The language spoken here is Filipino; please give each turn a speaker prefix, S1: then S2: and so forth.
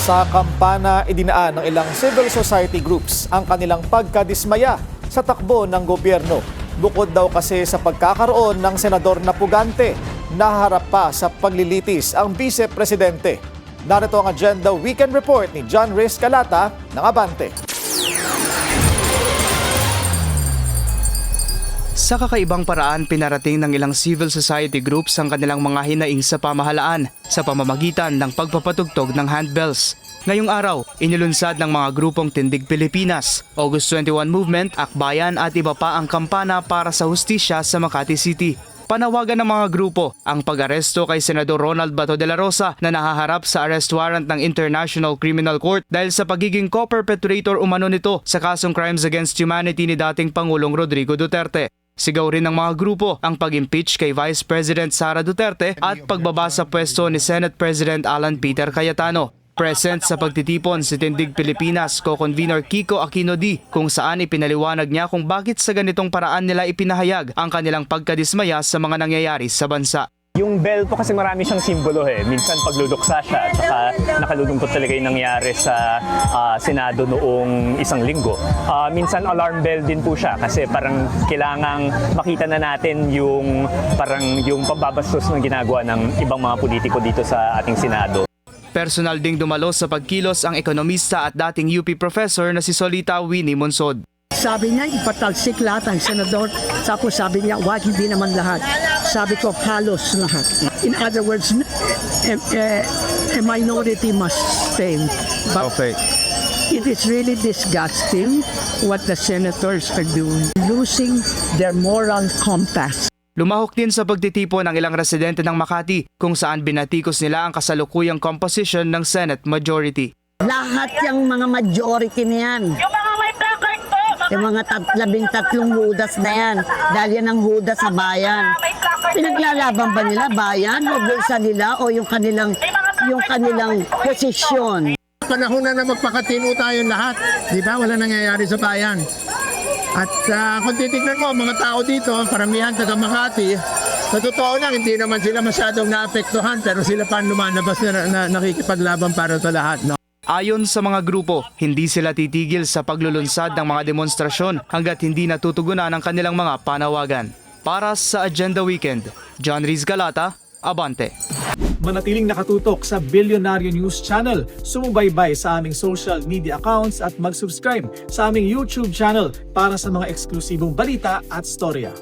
S1: Sa kampana, idinaan ng ilang civil society groups ang kanilang pagkadismaya sa takbo ng gobyerno. Bukod daw kasi sa pagkakaroon ng senador na pugante, naharap pa sa paglilitis ang vice-presidente. Narito ang Agenda Weekend Report ni John Reyes Calata ng Abante.
S2: Sa kakaibang paraan, pinarating ng ilang civil society groups ang kanilang mga hinaing sa pamahalaan sa pamamagitan ng pagpapatugtog ng handbells. Ngayong araw, inilunsad ng mga grupong Tindig Pilipinas, August 21 Movement, Akbayan at iba pa ang kampana para sa hustisya sa Makati City. Panawagan ng mga grupo ang pag-aresto kay Senador Ronald Bato de la Rosa na nahaharap sa arrest warrant ng International Criminal Court dahil sa pagiging co-perpetrator umano nito sa kasong crimes against humanity ni dating Pangulong Rodrigo Duterte. Sigaw rin ng mga grupo ang pag-impeach kay Vice President Sara Duterte at pagbaba sa pwesto ni Senate President Alan Peter Cayetano. Present sa pagtitipon si Tindig Pilipinas Co-Convener Kiko Aquino D, kung saan ipinaliwanag niya kung bakit sa ganitong paraan nila ipinahayag ang kanilang pagkadismaya sa mga nangyayari sa bansa.
S3: Yung bell po kasi marami siyang simbolo Minsan pagluluksa siya at saka nakalulungkot talaga yung nangyari sa Senado noong isang linggo. Minsan alarm bell din po siya kasi parang kailangang makita na natin yung pambabastos na ginagawa ng ibang mga politiko dito sa ating Senado.
S2: Personal ding dumalo sa pagkilos ang ekonomista at dating UP professor na si Solita Winnie Monsod.
S4: Sabi niya, ipatalsik lahat ang senador. Tapos sabi niya, wag, hindi naman lahat. Sabi ko, halos lahat. In other words, a minority must stay. But it is really disgusting what the senators are doing. Losing their moral compass.
S2: Lumahok din sa pagtitipon ng ilang residente ng Makati kung saan binatikos nila ang kasalukuyang composition ng Senate majority.
S4: Lahat yung mga majority niyan. Yung mga 13 Judas na yan. Dahil yan ang Judas sa bayan. Pinaglalaban ba nila bayan o bulsa nila o yung kanilang posisyon?
S5: Panahon na magpakatino tayong lahat. Di ba? Wala nangyayari sa bayan. At kung titignan mo, mga tao dito, paramihan taga Makati, sa totoo lang, hindi naman sila masyadong naapektuhan, pero sila pa lumalabas na nakikipaglaban para sa lahat. No?
S2: Ayon sa mga grupo, hindi sila titigil sa paglulunsad ng mga demonstrasyon hanggat hindi natutugunan ang kanilang mga panawagan. Para sa Agenda Weekend, John Reyes Calata, Abante.
S1: Manatiling nakatutok sa Bilyonaryo News Channel. Sumubaybay sa aming social media accounts at mag-subscribe sa aming YouTube channel para sa mga eksklusibong balita at storya.